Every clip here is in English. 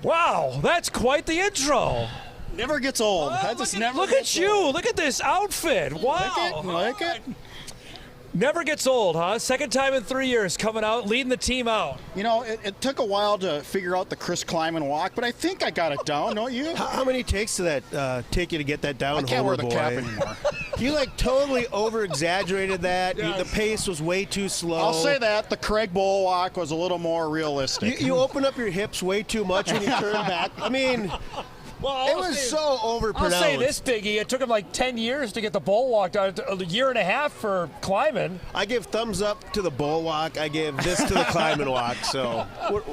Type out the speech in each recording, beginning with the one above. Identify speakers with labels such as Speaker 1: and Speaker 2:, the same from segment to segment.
Speaker 1: Wow, that's quite the intro.
Speaker 2: Never gets old.
Speaker 1: Look at you. Look at this outfit. Wow.
Speaker 2: Like it.
Speaker 1: Never gets old, huh? Second time in 3 years coming out, leading the team out.
Speaker 2: You know, it took a while to figure out the Chris Kleiman walk, but I think I got it down, don't you?
Speaker 3: How many takes did that take you to get that down,
Speaker 2: I can't wear the
Speaker 3: boy?
Speaker 2: cap anymore.
Speaker 3: You totally over-exaggerated that.
Speaker 1: Yes.
Speaker 3: The pace was way too slow.
Speaker 2: I'll say that. The Craig Bowl walk was a little more realistic.
Speaker 3: You open up your hips way too much when you turn back. I mean...
Speaker 1: Well,
Speaker 3: it was so overpronounced.
Speaker 1: I'll say this, Biggie. It took him like 10 years to get the bull walk done. A year and a half for Kleiman.
Speaker 3: I give thumbs up to the bull walk. I give this to the Kleiman walk. So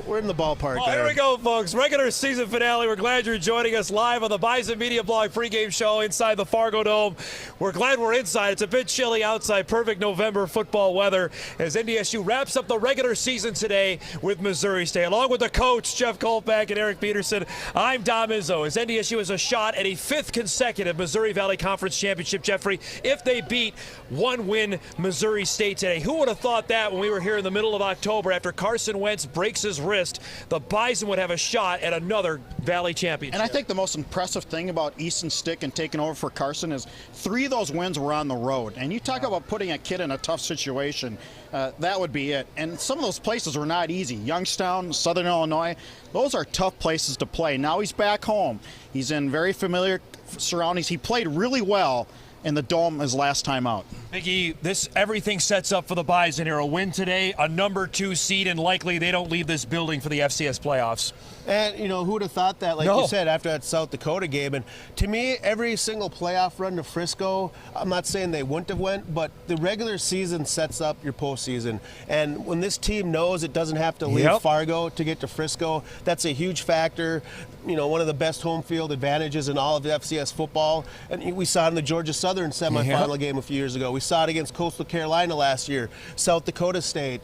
Speaker 3: we're in the ballpark
Speaker 1: Well,
Speaker 3: there.
Speaker 1: here we go, folks. Regular season finale. We're glad you're joining us live on the Bison Media Blog pregame show inside the Fargo Dome. We're glad we're inside. It's a bit chilly outside. Perfect November football weather as NDSU wraps up the regular season today with Missouri State. Along with the coach, Jeff Kolpak and Eric Peterson, I'm Dom Izzo. As NDSU has a shot at a fifth consecutive Missouri Valley Conference Championship, Jeffrey, if they beat one-win Missouri State today. Who would have thought that when we were here in the middle of October after Carson Wentz breaks his wrist, the Bison would have a shot at another Valley Championship?
Speaker 2: And I think the most impressive thing about Easton Stick and taking over for Carson is 3 of those wins were on the road. And you talk about putting a kid in a tough situation, that would be it. And some of those places were not easy. Youngstown, Southern Illinois, those are tough places to play. Now he's back home. He's in very familiar surroundings. He played really well in the Dome his last time out.
Speaker 1: Biggie, everything sets up for the Bison here. A win today, a number 2 seed, and likely they don't leave this building for the FCS playoffs.
Speaker 3: And, who would have thought that, like you said, after that South Dakota game. And to me, every single playoff run to Frisco, I'm not saying they wouldn't have went, but the regular season sets up your postseason. And when this team knows it doesn't have to leave Fargo to get to Frisco, that's a huge factor. One of the best home field advantages in all of FCS football. And we saw it in the Georgia Southern semifinal game a few years ago. We saw it against Coastal Carolina last year, South Dakota State.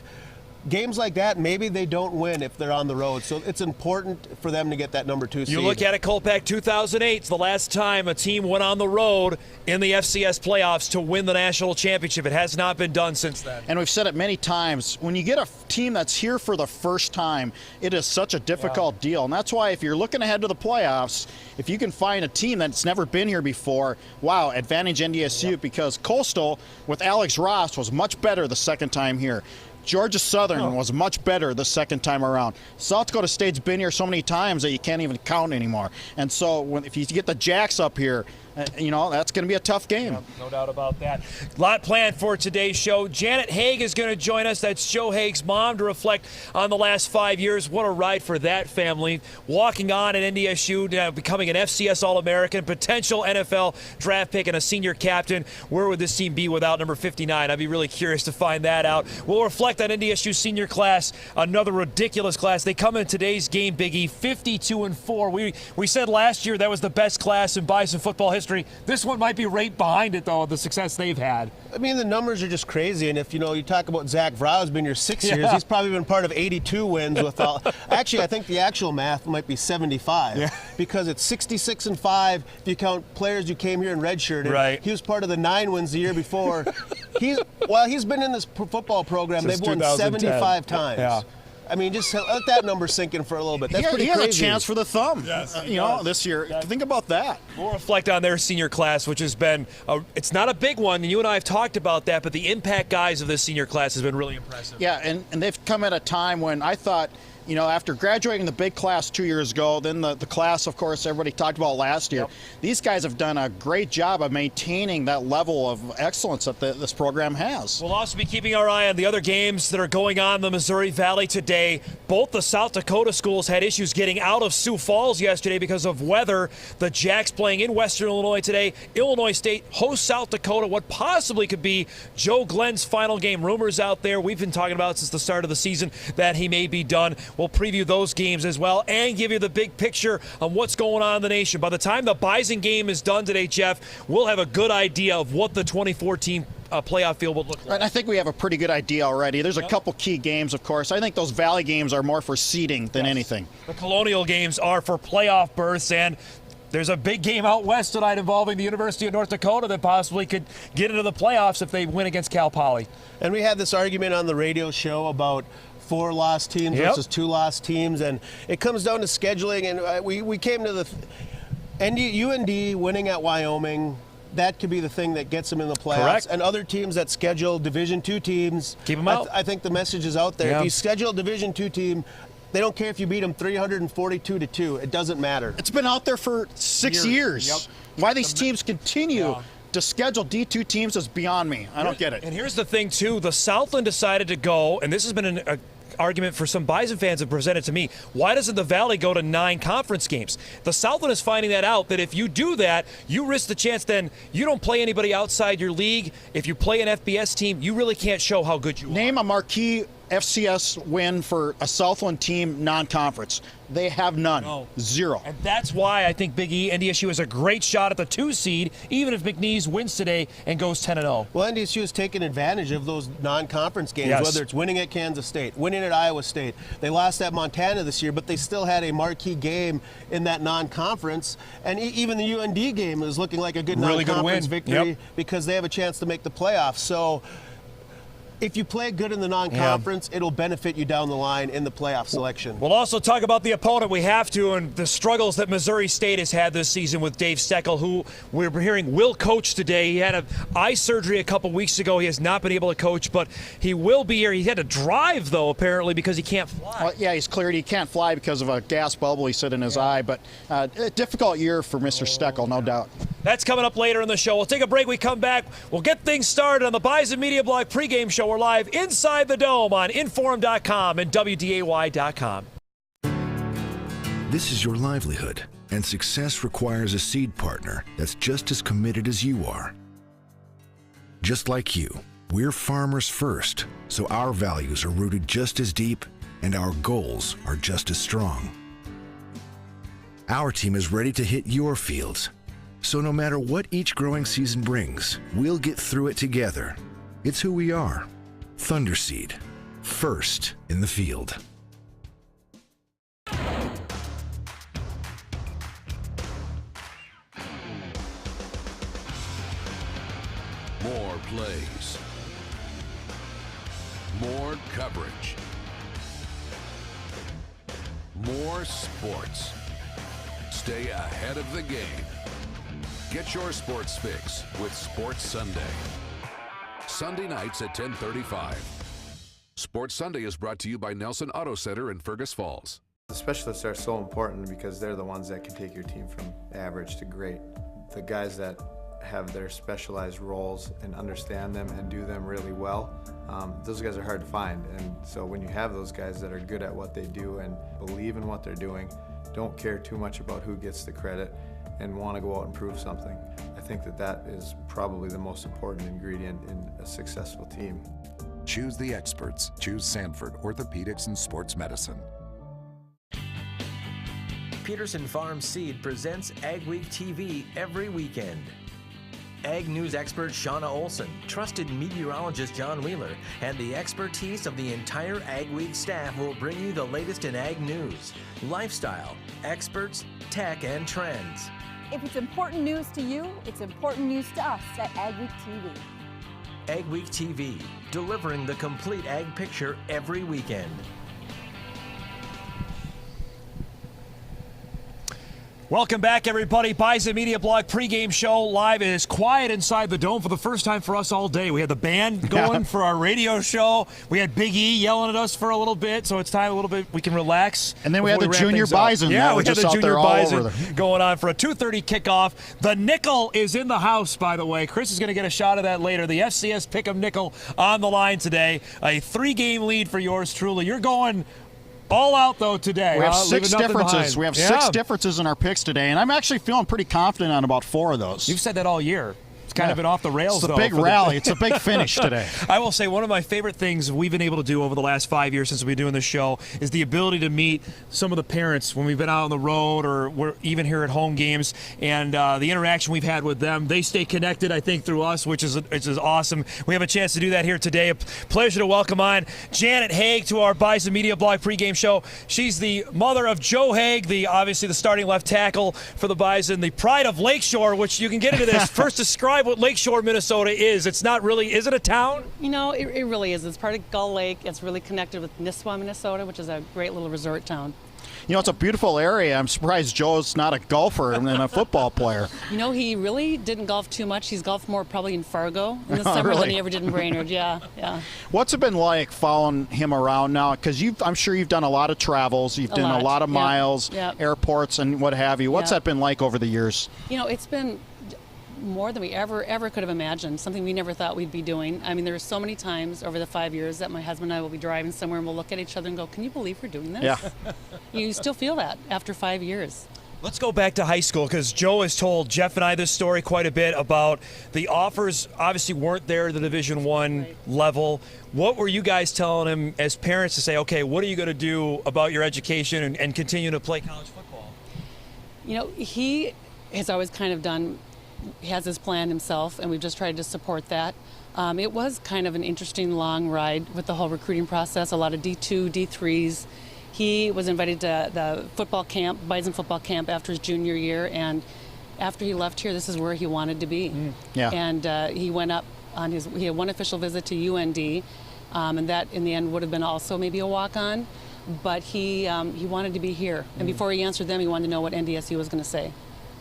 Speaker 3: Games like that, maybe they don't win if they're on the road. So it's important for them to get that number 2 seed.
Speaker 1: You look at it, Kolpak, 2008 is the last time a team went on the road in the FCS playoffs to win the national championship. It has not been done since then.
Speaker 2: And we've said it many times, when you get a team that's here for the first time, it is such a difficult deal. And that's why if you're looking ahead to the playoffs, if you can find a team that's never been here before, wow, advantage NDSU, because Coastal with Alex Ross was much better the second time here. Georgia Southern was much better the second time around. South Dakota State's been here so many times that you can't even count anymore. And so if you get the Jacks up here, that's going to be a tough game.
Speaker 1: Yeah, no doubt about that. A lot planned for today's show. Janet Haig is going to join us. That's Joe Haig's mom, to reflect on the last 5 years. What a ride for that family. Walking on at NDSU, becoming an FCS All-American, potential NFL draft pick, and a senior captain. Where would this team be without number 59? I'd be really curious to find that out. We'll reflect on NDSU senior class, another ridiculous class. They come in today's game, Biggie, 52-4. We said last year that was the best class in Bison football history. This one might be right behind it, though, the success they've had.
Speaker 3: I mean, the numbers are just crazy. And if, you talk about Zach Vrau's been here 6 years, he's probably been part of 82 wins with all. Actually, I think the actual math might be 75 because it's 66-5 if you count players who came here in redshirted.
Speaker 1: Right.
Speaker 3: He was part of the 9 wins the year before. He's been in this football program.
Speaker 1: Since
Speaker 3: they've won 75 times.
Speaker 1: Yeah.
Speaker 3: I mean, just let that number sink in for a little bit. That's pretty crazy.
Speaker 2: He has a chance for the thumb,
Speaker 1: Yes,
Speaker 2: this year. Think about that.
Speaker 1: We'll reflect on their senior class, which has been, it's not a big one, and you and I have talked about that, but the impact guys of this senior class has been really impressive.
Speaker 2: Yeah, and they've come at a time when I thought, after graduating the big class 2 years ago, then the class, of course, everybody talked about last year, these guys have done a great job of maintaining that level of excellence that this program has.
Speaker 1: We'll also be keeping our eye on the other games that are going on in the Missouri Valley today. Both the South Dakota schools had issues getting out of Sioux Falls yesterday because of weather. The Jacks playing in Western Illinois today. Illinois State hosts South Dakota, what possibly could be Joe Glenn's final game. Rumors out there we've been talking about since the start of the season that he may be done. We'll preview those games as well and give you the big picture on what's going on in the nation. By the time the Bison game is done today, Jeff, we'll have a good idea of what the 2014 playoff field will look like.
Speaker 2: Right, I think we have a pretty good idea already. There's a couple key games, of course. I think those Valley games are more for seeding than anything.
Speaker 1: The Colonial games are for playoff berths, and there's a big game out west tonight involving the University of North Dakota that possibly could get into the playoffs if they win against Cal Poly.
Speaker 3: And we had this argument on the radio show about 4 lost teams versus 2 lost teams, and it comes down to scheduling, and we came to the UND winning at Wyoming. That could be the thing that gets them in the playoffs.
Speaker 1: Correct.
Speaker 3: And other teams that schedule Division II teams,
Speaker 1: keep them out.
Speaker 3: I think the message is out there.
Speaker 1: Yeah.
Speaker 3: If you schedule a Division II team, they don't care if you beat them 342-2. It doesn't matter.
Speaker 2: It's been out there for 6 years.
Speaker 1: Yep.
Speaker 2: Why these teams continue to schedule D2 teams is beyond me. I don't get it.
Speaker 1: And here's the thing, too. The Southland decided to go, and this has been an argument for some Bison fans have presented to me. Why doesn't the Valley go to 9 conference games? The Southland is finding that out, that if you do that, you risk the chance then you don't play anybody outside your league. If you play an FBS team, you really can't show how good you are.
Speaker 2: Name a marquee FCS win for a Southland team non-conference. They have none.
Speaker 1: No.
Speaker 2: 0.
Speaker 1: And that's why I think Big E, NDSU has a great shot at the 2 seed, even if McNeese wins today and goes 10-0.
Speaker 3: Well, NDSU has taken advantage of those non-conference games,
Speaker 1: Yes.
Speaker 3: whether it's winning at Kansas State, winning at Iowa State. They lost at Montana this year, but they still had a marquee game in that non-conference. And even the UND game is looking like a good
Speaker 1: Really good
Speaker 3: non-conference
Speaker 1: win.
Speaker 3: victory
Speaker 1: Yep.
Speaker 3: because they have a chance to make the playoffs. So if you play good in the non-conference, it'll benefit you down the line in the playoff selection.
Speaker 1: We'll also talk about the opponent we have to and the struggles that Missouri State has had this season with Dave Steckel, who we're hearing will coach today. He had an eye surgery a couple weeks ago. He has not been able to coach, but he will be here. He had to drive, though, apparently, because he can't fly.
Speaker 2: Well, yeah, he's cleared. He can't fly because of a gas bubble he said in his eye, but a difficult year for Mr. Steckel, no doubt.
Speaker 1: That's coming up later in the show. We'll take a break. We come back. We'll get things started on the Bison Media Blog pregame show. We're live inside the Dome on Inform.com and WDAY.com.
Speaker 4: This is your livelihood, and success requires a seed partner that's just as committed as you are. Just like you, we're farmers first, so our values are rooted just as deep and our goals are just as strong. Our team is ready to hit your fields, so no matter what each growing season brings, we'll get through it together. It's who we are. Thunderseed, first in the field.
Speaker 5: More plays. More coverage. More sports. Stay ahead of the game. Get your sports fix with Sports Sunday. Sunday nights at 10:35. Sports Sunday is brought to you by Nelson Auto Center in Fergus Falls.
Speaker 6: The specialists are so important because they're the ones that can take your team from average to great. The guys that have their specialized roles and understand them and do them really well, those guys are hard to find. And so when you have those guys that are good at what they do and believe in what they're doing, don't care too much about who gets the credit and want to go out and prove something, I think that that is probably the most important ingredient in a successful team.
Speaker 7: Choose the experts. Choose Sanford Orthopedics and Sports Medicine.
Speaker 8: Peterson Farm Seed presents Ag Week TV every weekend. Ag News expert Shauna Olson, trusted meteorologist John Wheeler, and the expertise of the entire Ag Week staff will bring you the latest in ag news, lifestyle, experts, tech, and trends.
Speaker 9: If it's important news to you, it's important news to us at Ag Week TV.
Speaker 8: Ag Week TV, delivering the complete ag picture every weekend.
Speaker 1: Welcome back, everybody. Bison Media Blog pregame show live. It is quiet inside the Dome for the first time for us all day. We had the band going for our radio show. We had Big E yelling at us for a little bit, so it's time a little bit we can relax.
Speaker 2: And then we had the
Speaker 1: wrap
Speaker 2: Junior
Speaker 1: things up.
Speaker 2: Bison.
Speaker 1: Yeah, we had
Speaker 2: just
Speaker 1: the
Speaker 2: out
Speaker 1: Junior
Speaker 2: there all
Speaker 1: Bison
Speaker 2: over there.
Speaker 1: going on for a 2:30 kickoff. The nickel is in the house, by the way. Chris is going to get a shot of that later. The FCS Pick'em nickel on the line today. A 3-game lead for yours truly. You're going all out, though, today.
Speaker 2: We have
Speaker 1: Leaving
Speaker 2: six
Speaker 1: nothing
Speaker 2: differences.
Speaker 1: behind.
Speaker 2: We have
Speaker 1: Yeah.
Speaker 2: 6 differences in our picks today, and I'm actually feeling pretty confident on about 4 of those.
Speaker 1: You've said that all year. kind of been off the rails.
Speaker 2: It's a big rally. It's a big finish today.
Speaker 1: I will say one of my favorite things we've been able to do over the last 5 years since we've been doing this show is the ability to meet some of the parents when we've been out on the road or we're even here at home games, and the interaction we've had with them. They stay connected, I think, through us, which is awesome. We have a chance to do that here today. A pleasure to welcome on Janet Haig to our Bison Media Blog pregame show. She's the mother of Joe Haig, obviously the starting left tackle for the Bison, the pride of Lakeshore, which you can get into this. First, describe what Lakeshore, Minnesota is. It's not really, is it a town?
Speaker 10: You know, it really is. It's part of Gull Lake. It's really connected with Nisswa, Minnesota, which is a great little resort town.
Speaker 2: You know, it's a beautiful area. I'm surprised Joe's not a golfer and a football player.
Speaker 10: You know, he really didn't golf too much. He's golfed more probably in Fargo in the summer
Speaker 2: really?
Speaker 10: than he ever did in Brainerd. Yeah.
Speaker 2: What's it been like following him around now? Because I'm sure you've done a lot of travels. You've done a lot of miles, airports, and what have you. What's that been like over the years?
Speaker 10: You know, it's been more than we ever could have imagined, something we never thought we'd be doing. I mean, there are so many times over the 5 years that my husband and I will be driving somewhere and we'll look at each other and go, can you believe we're doing this?
Speaker 2: Yeah.
Speaker 10: You still feel that after 5 years.
Speaker 1: Let's go back to high school, because Joe has told Jeff and I this story quite a bit about the offers obviously weren't there at the Division I level. What were you guys telling him as parents to say, okay, what are you going to do about your education and continue to play college football?
Speaker 10: You know, he has always kind of has his plan himself, and we've just tried to support that. It was kind of an interesting long ride with the whole recruiting process, a lot of D2, D3s. He was invited to the football camp, Bison football camp, after his junior year, and after he left here, this is where he wanted to be.
Speaker 2: Yeah.
Speaker 10: And he went up on he had one official visit to UND, and that in the end would have been also maybe a walk-on, but he wanted to be here. And before he answered them, he wanted to know what NDSU was going to say.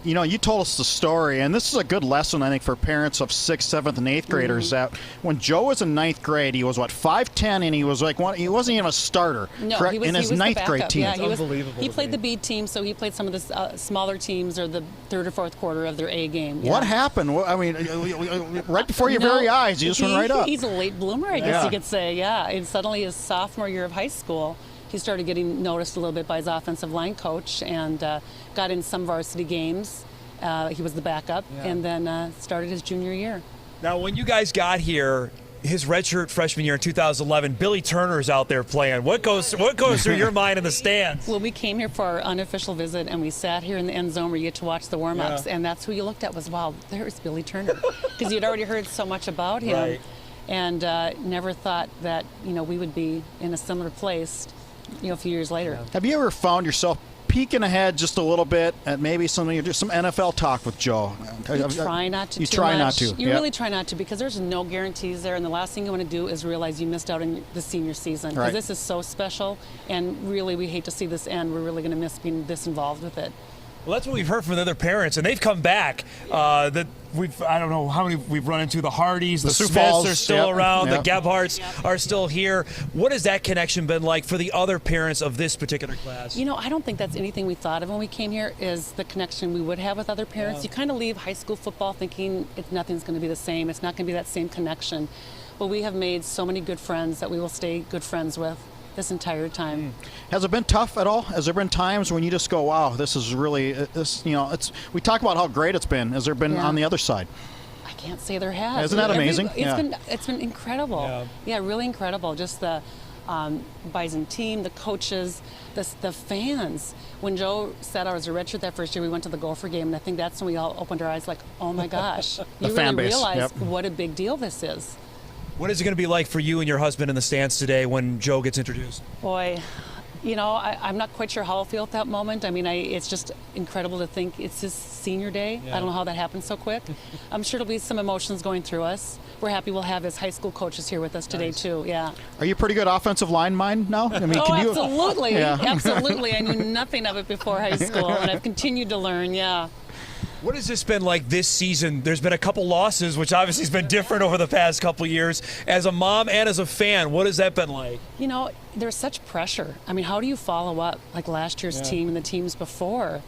Speaker 2: You know, you told us the story, and this is a good lesson, I think, for parents of 6th, 7th, and 8th graders, that when Joe was in 9th grade, he was, 5'10", and he was he wasn't even a starter,
Speaker 10: no,
Speaker 2: correct?
Speaker 10: He was,
Speaker 2: in his
Speaker 10: he was
Speaker 2: 9th grade team.
Speaker 10: Yeah,
Speaker 1: Unbelievable.
Speaker 10: He played the B team, so he played some of the smaller teams or the third or fourth quarter of their A game. Yeah.
Speaker 2: What happened? I mean, right before your very eyes, he just went right up.
Speaker 10: He's a late bloomer, I guess you could say, yeah. And suddenly his sophomore year of high school, he started getting noticed a little bit by his offensive line coach and got in some varsity games. He was the backup, and then started his junior year.
Speaker 1: Now, when you guys got here, his redshirt freshman year in 2011, Billy Turner's out there playing. What goes through your mind in the stands?
Speaker 10: Well, we came here for our unofficial visit, and we sat here in the end zone where you get to watch the warm-ups, and that's who you looked at was, wow, there's Billy Turner, because you'd already heard so much about him,
Speaker 1: right.
Speaker 10: And never thought that we would be in a similar place, a few years later.
Speaker 2: Have you ever found yourself peeking ahead just a little bit at maybe some NFL talk with Joe?
Speaker 10: You try not to.
Speaker 2: You try not to.
Speaker 10: You really try not to, because there's no guarantees there, and the last thing you want to do is realize you missed out on the senior season, because this is so special, and really we hate to see this end. We're really going to miss being this involved with it.
Speaker 1: Well, that's what we've heard from the other parents, and they've come back. I don't know how many we've run into. The Hardys, the Smiths are still around. The Gebhardts are still here. What has that connection been like for the other parents of this particular class?
Speaker 10: I don't think that's anything we thought of when we came here, is the connection we would have with other parents. You kind of leave high school football thinking nothing's going to be the same. It's not going to be that same connection. But we have made so many good friends that we will stay good friends with this entire time.
Speaker 2: Has it been tough at all? Has there been times when you just go, wow, this is really, we talk about how great it's been. Has there been on the other side?
Speaker 10: I can't say there has.
Speaker 2: Isn't that amazing?
Speaker 10: It's been incredible. Yeah, really incredible. Just the Bison team, the coaches, the fans. When Joe said I was a redshirt that first year, we went to the Gopher game, and I think that's when we all opened our eyes like, oh my gosh. You really realize what a big deal this is.
Speaker 1: What is it going to be like for you and your husband in the stands today when Joe gets introduced?
Speaker 10: Boy, I'm not quite sure how I'll feel at that moment. I mean, it's just incredible to think it's his senior day. I don't know how that happened so quick. I'm sure there'll be some emotions going through us. We're happy we'll have his high school coaches here with us today, too. Yeah. Are
Speaker 2: you a pretty good offensive line mind now? I mean,
Speaker 10: absolutely. Absolutely. I knew nothing of it before high school, and I've continued to learn,
Speaker 1: What has this been like this season? There's been a couple losses, which obviously has been different over the past couple years. As a mom and as a fan, what has that been like?
Speaker 10: There's such pressure. I mean, how do you follow up like last year's team and the teams before?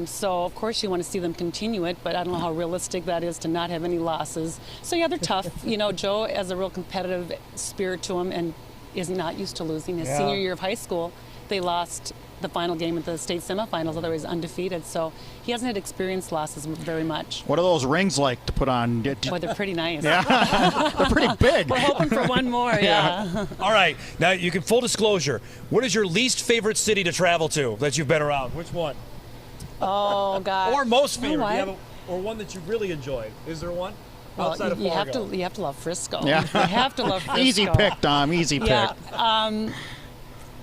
Speaker 10: So, of course, you want to see them continue it, but I don't know how realistic that is to not have any losses. So, yeah, they're tough. Joe has a real competitive spirit to him and is not used to losing. His senior year of high school, they lost the final game at the state semifinals, otherwise undefeated. So he hasn't had experience losses very much.
Speaker 2: What are those rings like to put on?
Speaker 10: Boy, they're pretty nice.
Speaker 2: Yeah, they're pretty big.
Speaker 10: We're hoping for one more, yeah.
Speaker 1: All right, now you can full disclosure. What is your least favorite city to travel to that you've been around? Which one?
Speaker 10: Oh, God.
Speaker 1: Or most favorite?
Speaker 10: You know
Speaker 1: Do you have or one that you really enjoyed? Is there one?
Speaker 10: Well,
Speaker 1: Outside of
Speaker 10: you
Speaker 1: Fargo.
Speaker 10: have to love Frisco.
Speaker 2: Yeah.
Speaker 10: You have to love Frisco.
Speaker 2: Easy pick, Dom. Easy pick.
Speaker 10: Yeah.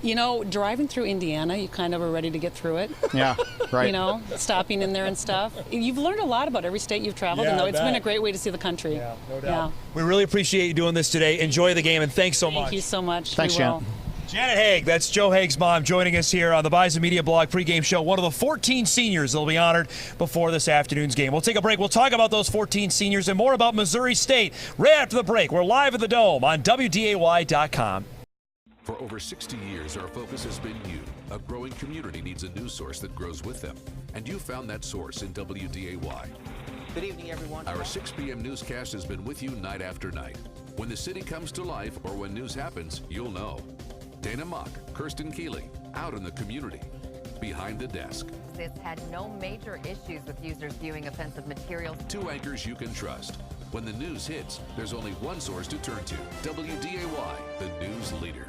Speaker 10: You know, driving through Indiana, you kind of are ready to get through it.
Speaker 2: Yeah, right.
Speaker 10: You know, stopping in there and stuff. You've learned a lot about every state you've traveled in, though. It's been a great way to see the country.
Speaker 1: Yeah, no doubt. We really appreciate you doing this today. Enjoy the game, and thanks so much.
Speaker 10: Thank you so much.
Speaker 2: Thanks, Janet.
Speaker 1: Janet Haig, that's Joe Haig's mom, joining us here on the Bison Media Blog pregame show. One of the 14 seniors that will be honored before this afternoon's game. We'll take a break. We'll talk about those 14 seniors and more about Missouri State right after the break. We're live at the Dome on WDAY.com.
Speaker 5: For over 60 years, our focus has been you. A growing community needs a news source that grows with them. And you found that source in WDAY.
Speaker 11: Good evening, everyone.
Speaker 5: Our 6 p.m. newscast has been with you night after night. When the city comes to life or when news happens, you'll know. Dana Mock, Kirsten Keeley, out in the community, behind the desk.
Speaker 12: This had no major issues with users viewing offensive materials.
Speaker 5: 2 anchors you can trust. When the news hits, there's only one source to turn to. WDAY, the news leader.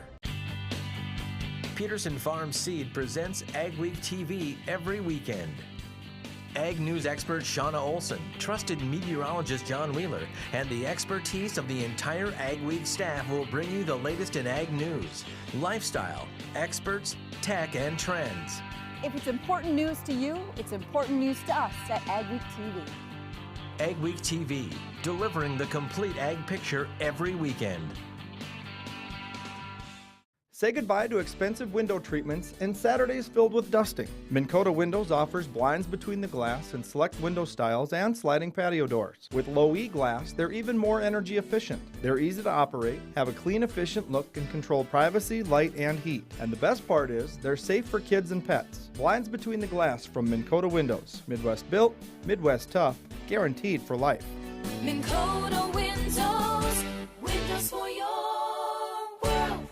Speaker 8: Peterson Farm Seed presents Ag Week TV every weekend. Ag News expert Shauna Olson, trusted meteorologist John Wheeler, and the expertise of the entire Ag Week staff will bring you the latest in ag news, lifestyle, experts, tech, and trends.
Speaker 9: If it's important news to you, it's important news to us at Ag Week TV.
Speaker 8: Ag Week TV, delivering the complete ag picture every weekend.
Speaker 13: Say goodbye to expensive window treatments and Saturdays filled with dusting. Minn Kota Windows offers blinds between the glass and select window styles and sliding patio doors. With low E glass, they're even more energy efficient. They're easy to operate, have a clean, efficient look, and control privacy, light, and heat. And the best part is, they're safe for kids and pets. Blinds between the glass from Minn Kota Windows. Midwest built, Midwest tough, guaranteed for life.
Speaker 14: Minn Kota Windows, windows for your world.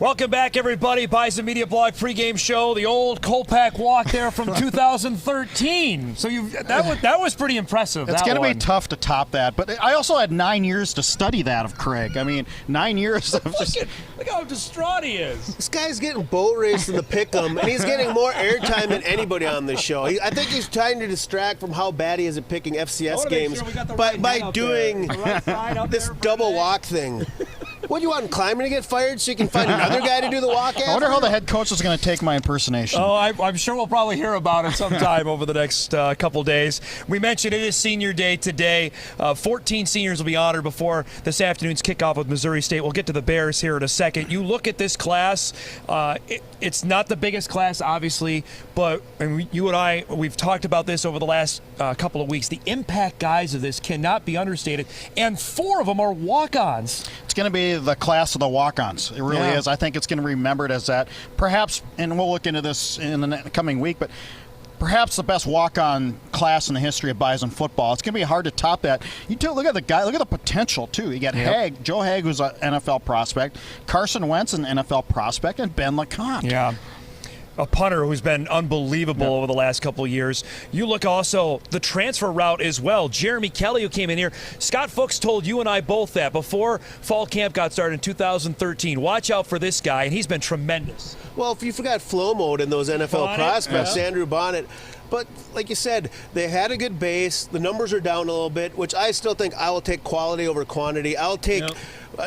Speaker 1: Welcome back, everybody. Bison Media Blog pregame show. The old Kolpak walk there from 2013. So that was pretty impressive.
Speaker 2: It's going to be tough to top that. But I also had 9 years to study that of Craig. I mean, 9 years of just...
Speaker 1: Look how distraught he is.
Speaker 3: This guy's getting boat raced in the pick'em, and he's getting more airtime than anybody on the show. I think he's trying to distract from how bad he is at picking FCS games by doing this double walk thing. What, do you want Kleiman to get fired so you can find another guy to do the walk after?
Speaker 2: I wonder how the head coach is going to take my impersonation.
Speaker 1: Oh, I'm sure we'll probably hear about it sometime over the next couple days. We mentioned it is senior day today. 14 seniors will be honored before this afternoon's kickoff with Missouri State. We'll get to the Bears here in a second. You look at this class, it's not the biggest class, obviously, but you and I, we've talked about this over the last couple of weeks. The impact guys of this cannot be understated, and 4 of them are walk-ons.
Speaker 2: It's going to be the class of the walk-ons. It really is. I think it's going to be remembered as that. Perhaps, and we'll look into this in the coming week, but perhaps the best walk-on class in the history of Bison football. It's going to be hard to top that. You look at the guy. Look at the potential too. You got Haig, Joe Haig, who's an NFL prospect, Carson Wentz, an NFL prospect, and Ben LeConte.
Speaker 1: Yeah. A punter who's been unbelievable over the last couple of years. You look also the transfer route as well. Jeremy Kelly, who came in here. Scott Fuchs told you and I both that before fall camp got started in 2013. Watch out for this guy, and he's been tremendous.
Speaker 3: Well, if you forgot flow mode in those NFL prospects, Andrew Bonnet. But like you said, they had a good base. The numbers are down a little bit, which I still think I will take quality over quantity. I'll take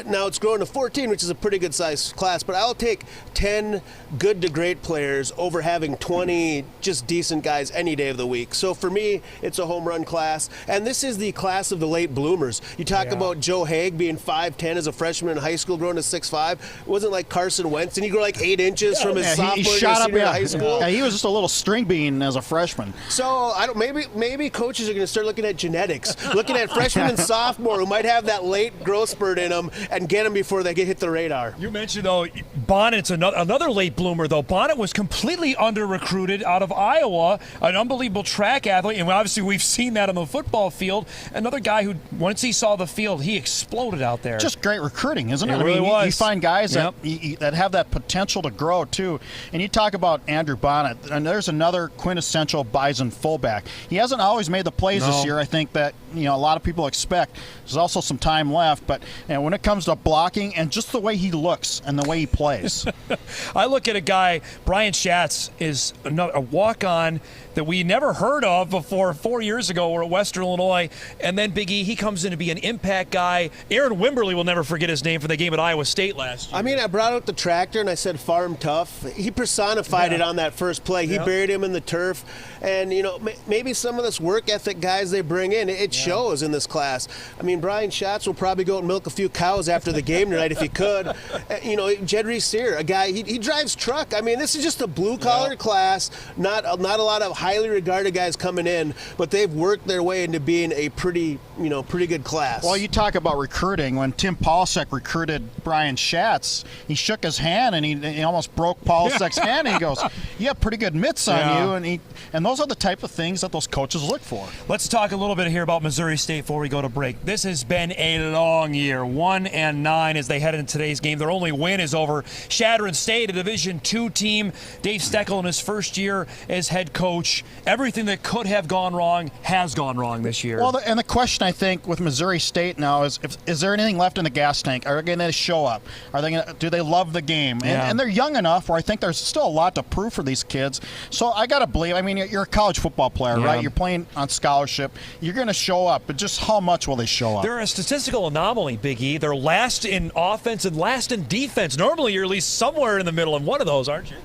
Speaker 3: Now it's grown to 14, which is a pretty good size class, but I'll take 10 good to great players over having 20 just decent guys any day of the week. So for me, it's a home run class, and this is the class of the late bloomers. You talk about Joe Haig being 5'10" as a freshman in high school, growing to 6'5". It wasn't like Carson Wentz. Didn't he grow like 8 inches from his sophomore
Speaker 2: he shot up
Speaker 3: in high school?
Speaker 2: Yeah, he was just a little string bean as a freshman.
Speaker 3: So I don't. Maybe coaches are going to start looking at genetics, looking at freshmen and sophomore who might have that late growth spurt in them, and get them before they hit the radar.
Speaker 1: You mentioned, though, Bonnet's another late bloomer, though. Bonnet was completely under-recruited out of Iowa, an unbelievable track athlete, and obviously we've seen that on the football field. Another guy who, once he saw the field, he exploded out there.
Speaker 2: Just great recruiting, isn't it?
Speaker 1: It really was.
Speaker 2: You find guys that have that potential to grow, too. And you talk about Andrew Bonnet, and there's another quintessential Bison fullback. He hasn't always made the plays this year, I think, that a lot of people expect. There's also some time left, but when it comes to blocking and just the way he looks and the way he plays.
Speaker 1: I look at a guy, Brian Schatz is a walk-on that we never heard of before 4 years ago. We're at Western Illinois, and then Big E, he comes in to be an impact guy. Aaron Wimberly will never forget his name from the game at Iowa State last year.
Speaker 3: I mean, I brought out the tractor and I said farm tough. He personified it on that first play. He buried him in the turf, and maybe some of this work ethic guys they bring in, it shows in this class. I mean, Brian Schatz will probably go and milk a few cows after the game tonight if he could. Jed Reesear, a guy, he drives truck. I mean, this is just a blue-collar class, not a lot of highly regarded guys coming in, but they've worked their way into being a pretty good class.
Speaker 2: Well, you talk about recruiting. When Tim Paulsek recruited Brian Schatz, he shook his hand and he almost broke Paulsek's hand. And he goes, "You have pretty good mitts on you," and those are the type of things that those coaches look for.
Speaker 1: Let's talk a little bit here about Missouri State before we go to break. This has been a long year, 1-9 as they head into today's game. Their only win is over Chadron State, a Division II team. Dave Steckel in his first year as head coach. Everything that could have gone wrong has gone wrong this year.
Speaker 2: Well, and the question I think with Missouri State now is there anything left in the gas tank? Are they going to show up? Do they love the game? And they're young enough where I think there's still a lot to prove for these kids. So I got to believe, I mean, you're a college football player, right? You're playing on scholarship. You're going to show up, but just how much will they show up?
Speaker 1: They're a statistical anomaly, Big E. They're last in offense and last in defense. Normally you're at least somewhere in the middle in one of those, aren't you?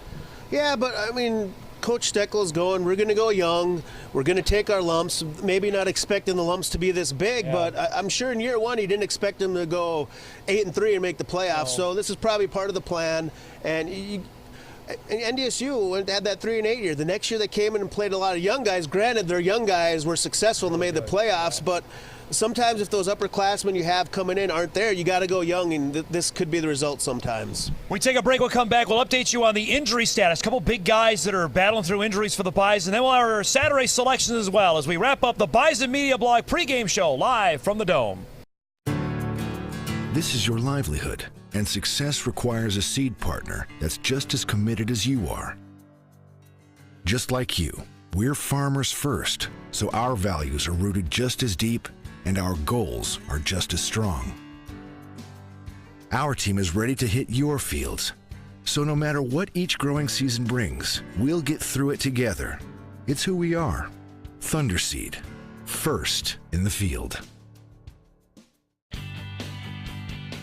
Speaker 3: Yeah, but I mean, Coach Steckel's going, we're going to go young. We're going to take our lumps, maybe not expecting the lumps to be this big, but I'm sure in year one he didn't expect them to go 8-3 and make the playoffs. So this is probably part of the plan. And NDSU had that 3-8 year. The next year they came in and played a lot of young guys. Granted, their young guys were successful and they made the playoffs, but sometimes if those upperclassmen you have coming in aren't there, you got to go young, and this could be the result sometimes.
Speaker 1: We take a break. We'll come back. We'll update you on the injury status. A couple big guys that are battling through injuries for the Bison. And then we'll have our Saturday selections as well as we wrap up the Bison Media Blog pregame show live from the Dome.
Speaker 4: This is your livelihood, and success requires a seed partner that's just as committed as you are. Just like you, we're farmers first, so our values are rooted just as deep and our goals are just as strong. Our team is ready to hit your fields, so no matter what each growing season brings, we'll get through it together. It's who we are. Thunderseed, first in the field.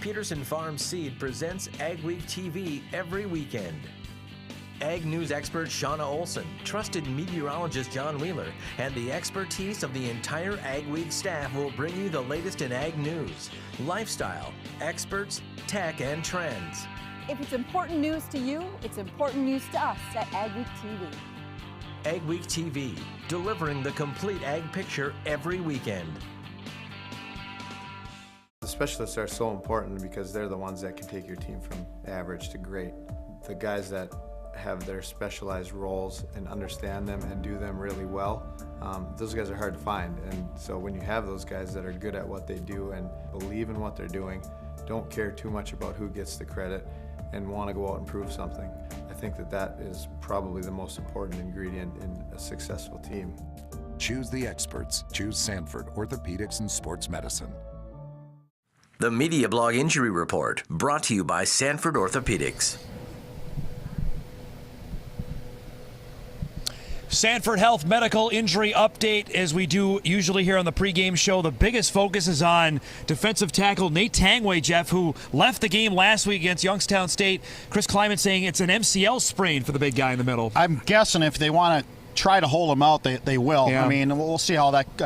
Speaker 8: Peterson Farm Seed presents Ag Week TV every weekend. Ag News expert Shauna Olson, trusted meteorologist John Wheeler, and the expertise of the entire Ag Week staff will bring you the latest in ag news, lifestyle, experts, tech, and trends.
Speaker 9: If it's important news to you, it's important news to us at Ag Week TV.
Speaker 8: Ag Week TV, delivering the complete ag picture every weekend.
Speaker 6: The specialists are so important because they're the ones that can take your team from average to great. The guys that have their specialized roles and understand them and do them really well, those guys are hard to find. And so when you have those guys that are good at what they do and believe in what they're doing, don't care too much about who gets the credit and want to go out and prove something, I think that is probably the most important ingredient in a successful team.
Speaker 7: Choose the experts. Choose Sanford Orthopedics and Sports Medicine.
Speaker 8: The Media Blog Injury Report, brought to you by Sanford Orthopedics.
Speaker 1: Sanford Health medical injury update, as we do usually here on the pregame show. The biggest focus is on defensive tackle Nate Tangway, Jeff, who left the game last week against Youngstown State. Chris Kleiman saying it's an MCL sprain for the big guy in the middle.
Speaker 2: I'm guessing if they want to try to hold him out, they will.
Speaker 1: Yeah.
Speaker 2: I mean, we'll see how that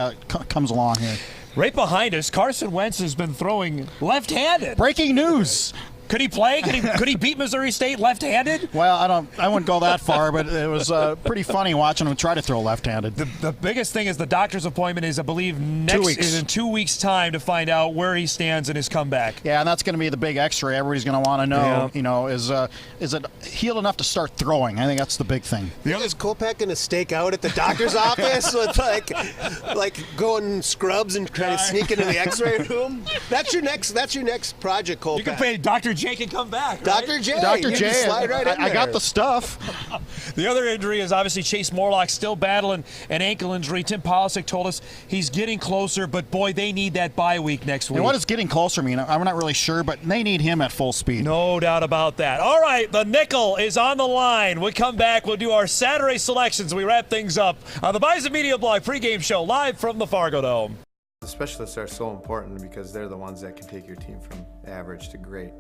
Speaker 2: comes along here.
Speaker 1: Right behind us, Carson Wentz has been throwing left-handed.
Speaker 2: Breaking news.
Speaker 1: Could he play? Could he beat Missouri State left-handed?
Speaker 2: Well, I wouldn't go that far, but it was pretty funny watching him try to throw left-handed.
Speaker 1: The biggest thing is the doctor's appointment is, I believe, is in 2 weeks' time to find out where he stands in his comeback.
Speaker 2: Yeah, and that's going to be the big X-ray. Everybody's going to want to know.
Speaker 1: Yeah.
Speaker 2: Is it healed enough to start throwing? I think that's the big thing.
Speaker 3: Is Kopech going to stake out at the doctor's office with like going scrubs and trying to sneak into the X-ray room? That's your next project, Kopech.
Speaker 1: You can pay Dr. J can come back. Right?
Speaker 3: Dr. J.
Speaker 2: Dr.
Speaker 3: You
Speaker 2: J.
Speaker 3: just slide right in
Speaker 2: I got
Speaker 3: there.
Speaker 2: the stuff.
Speaker 1: The other injury is obviously Chase Morlock still battling an ankle injury. Tim Polisic told us he's getting closer, but boy, they need that bye week next week.
Speaker 2: And what does getting closer mean? I'm not really sure, but they need him at full speed.
Speaker 1: No doubt about that. All right, the nickel is on the line. We come back, we'll do our Saturday selections. We wrap things up on the Bison Media Blog pregame show live from the Fargo Dome.
Speaker 6: The specialists are so important because they're the ones that can take your team from average to great.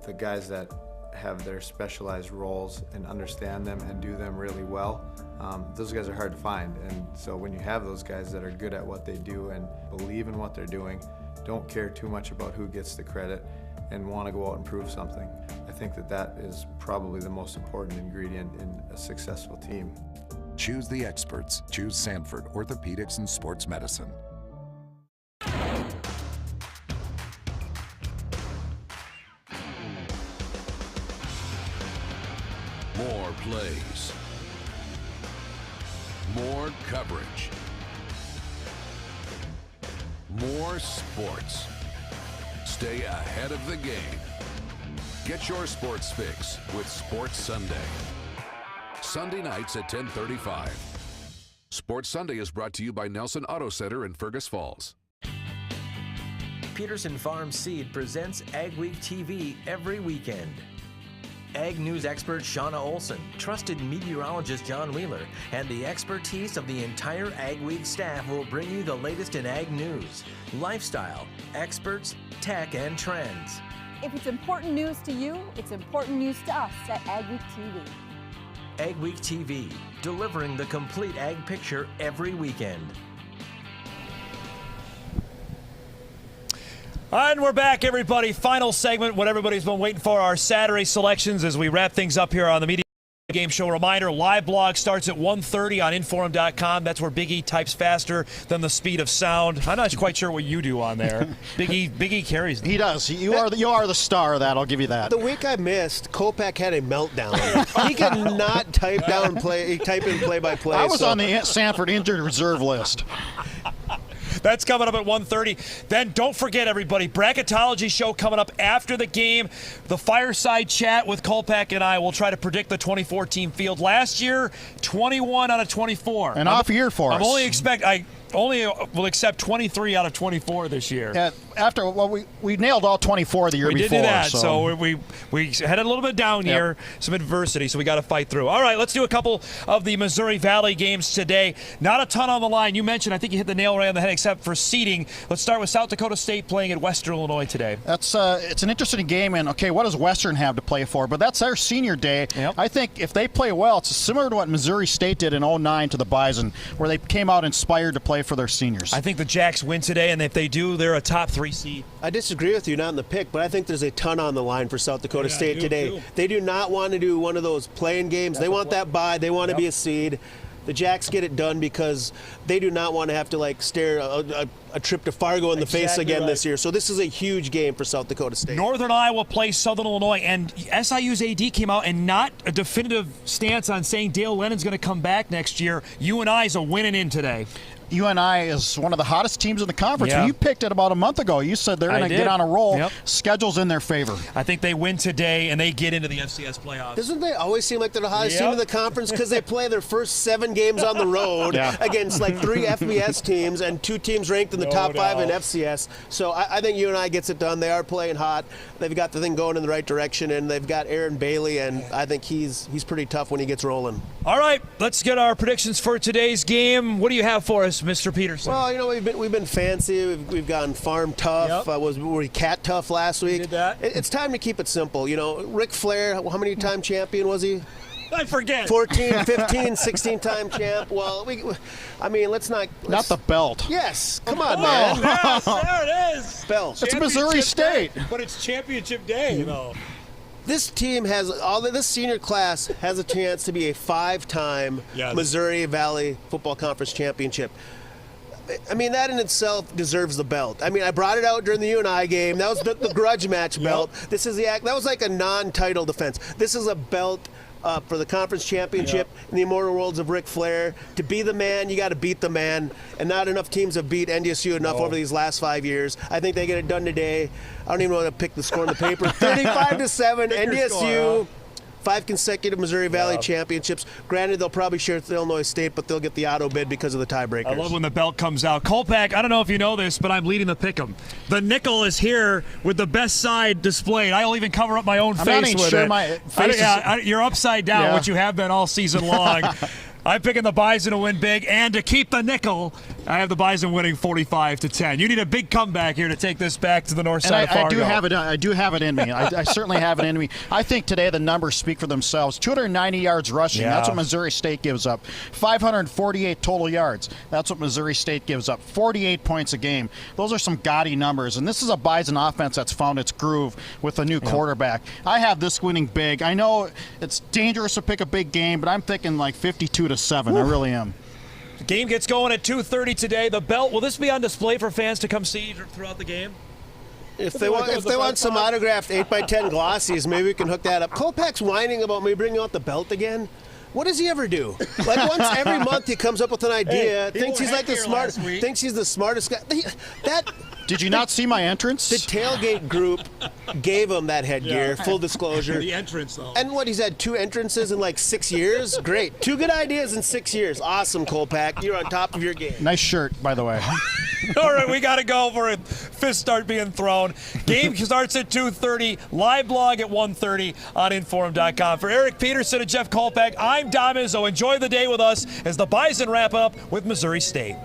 Speaker 6: The guys that have their specialized roles and understand them and do them really well, those guys are hard to find. And so when you have those guys that are good at what they do and believe in what they're doing, don't care too much about who gets the credit, and want to go out and prove something, I think that is probably the most important ingredient in a successful team.
Speaker 7: Choose the experts. Choose Sanford Orthopedics and Sports Medicine.
Speaker 5: More plays. More coverage. More sports. Stay ahead of the game. Get your sports fix with Sports Sunday. Sunday nights at 10:35. Sports Sunday is brought to you by Nelson Auto Center in Fergus Falls.
Speaker 8: Peterson Farm Seed presents Ag Week TV every weekend. Ag News expert Shauna Olson, trusted meteorologist John Wheeler, and the expertise of the entire Ag Week staff will bring you the latest in ag news, lifestyle, experts, tech, and trends.
Speaker 9: If it's important news to you, it's important news to us at Ag Week TV.
Speaker 8: Ag Week TV, delivering the complete ag picture every weekend.
Speaker 1: And we're back, everybody. Final segment, what everybody's been waiting for, our Saturday selections as we wrap things up here on the Media Game Show. Reminder, live blog starts at 1:30 on Inforum.com. That's where Big E types faster than the speed of sound. I'm not quite sure what you do on there. Big E carries them.
Speaker 2: He does. You are the star of that. I'll give you that.
Speaker 3: The week I missed, Kopech had a meltdown. He could not type in play-by-play.
Speaker 2: I was on the Sanford injured reserve list.
Speaker 1: That's coming up at 1:30. Then don't forget, everybody, bracketology show coming up after the game. The fireside chat with Kopech and I will try to predict the 2014 field. Last year, 21 out of 24.
Speaker 2: An off year for us.
Speaker 1: I only will accept 23 out of 24 this year.
Speaker 2: After we nailed all 24 the year before.
Speaker 1: We did do that, so we had a little bit down here, some adversity, so we got to fight through. All right, let's do a couple of the Missouri Valley games today. Not a ton on the line. You mentioned, I think you hit the nail right on the head, except for seeding. Let's start with South Dakota State playing at Western Illinois today.
Speaker 2: That's it's an interesting game, and okay, what does Western have to play for? But that's their senior day.
Speaker 1: Yep.
Speaker 2: I think if they play well, it's similar to what Missouri State did in 2009 to the Bison, where they came out inspired to play for their seniors.
Speaker 1: I think the Jacks win today, and if they do, they're a top 3 seed.
Speaker 3: I disagree with you, not in the pick, but I think there's a ton on the line for South Dakota State today. They do not want to do one of those playing games. They want that bye. They want to be a seed. The Jacks get it done because they do not want to have to stare a trip to Fargo in the face again this year. So this is a huge game for South Dakota State.
Speaker 1: Northern Iowa plays Southern Illinois, and SIU's AD came out and not a definitive stance on saying Dale Lennon's going to come back next year. UNI's a winning in today.
Speaker 2: UNI is one of the hottest teams in the conference.
Speaker 1: Yeah.
Speaker 2: You picked it about a month ago. You said they're going to get on a roll.
Speaker 1: Yep.
Speaker 2: Schedule's in their favor.
Speaker 1: I think they win today, and they get into the FCS playoffs.
Speaker 3: Doesn't they always seem like they're the hottest team in the conference because they play their first 7 games on the road against like 3 FBS teams and 2 teams ranked in the top 5 in FCS. So I think UNI gets it done. They are playing hot. They've got the thing going in the right direction, and they've got Aaron Bailey, and I think he's pretty tough when he gets rolling.
Speaker 1: All right, let's get our predictions for today's game. What do you have for us, Mr. Peterson?
Speaker 3: Well, you know, we've been fancy. We've gone farm tough. Were we cat tough last week?
Speaker 1: Did that.
Speaker 3: It's time to keep it simple. You know, Ric Flair, how many time champion was he?
Speaker 1: I forget.
Speaker 3: 14, 15, 16-time champ. Well, let's not
Speaker 2: the belt.
Speaker 3: Yes, come on, man.
Speaker 1: Yes, there it is.
Speaker 3: Belt.
Speaker 2: It's Missouri State.
Speaker 1: But it's championship day, you know.
Speaker 3: This team this senior class has a chance to be a 5-time Missouri Valley Football Conference championship. I mean, that in itself deserves the belt. I mean, I brought it out during the UNI game. That was the grudge match belt. This is that was like a non-title defense. This is a belt for the conference championship in the immortal worlds of Ric Flair. To be the man, you got to beat the man, and not enough teams have beat NDSU enough over these last 5 years. I think they get it done today. I don't even want to pick the score in the paper. 35-7, NDSU. 5 consecutive Missouri Valley championships. Granted, they'll probably share with Illinois State, but they'll get the auto bid because of the tiebreakers.
Speaker 1: I love when the belt comes out. Kolpak, I don't know if you know this, but I'm leading the pick'em. The nickel is here with the best side displayed. I'll even cover up my own face with it.
Speaker 2: My face
Speaker 1: you're upside down, which you have been all season long. I'm picking the Bison to win big, and to keep the nickel, I have the Bison winning 45-10. You need a big comeback here to take this back to the north side of Fargo.
Speaker 2: I do have it in me. I certainly have it in me. I think today the numbers speak for themselves. 290 yards rushing. That's what Missouri State gives up. 548 total yards. That's what Missouri State gives up. 48 points a game. Those are some gaudy numbers, and this is a Bison offense that's found its groove with a new quarterback. I have this winning big. I know it's dangerous to pick a big game, but I'm thinking like 52-7. I really am.
Speaker 1: The game gets going at 2:30 today. The belt, will this be on display for fans to come see throughout the game?
Speaker 3: If they want some autographed 8x10 glossies, maybe we can hook that up. Kolpak's whining about me bringing out the belt again. What does he ever do? Like once every month he comes up with an idea, thinks he's like the smartest, thinks he's the smartest guy.
Speaker 2: Did you not see my entrance?
Speaker 3: The tailgate group gave him that headgear, full disclosure.
Speaker 1: The entrance, though.
Speaker 3: And he's had 2 entrances in like 6 years? Great. 2 good ideas in 6 years. Awesome, Kolpak. You're on top of your game.
Speaker 2: Nice shirt, by the way.
Speaker 1: All right, we got to go for a fist start being thrown. Game starts at 2:30. Live blog at 1:30 on Inform.com. For Eric Peterson and Jeff Kolpak, I'm Dom Izzo. Enjoy the day with us as the Bison wrap up with Missouri State.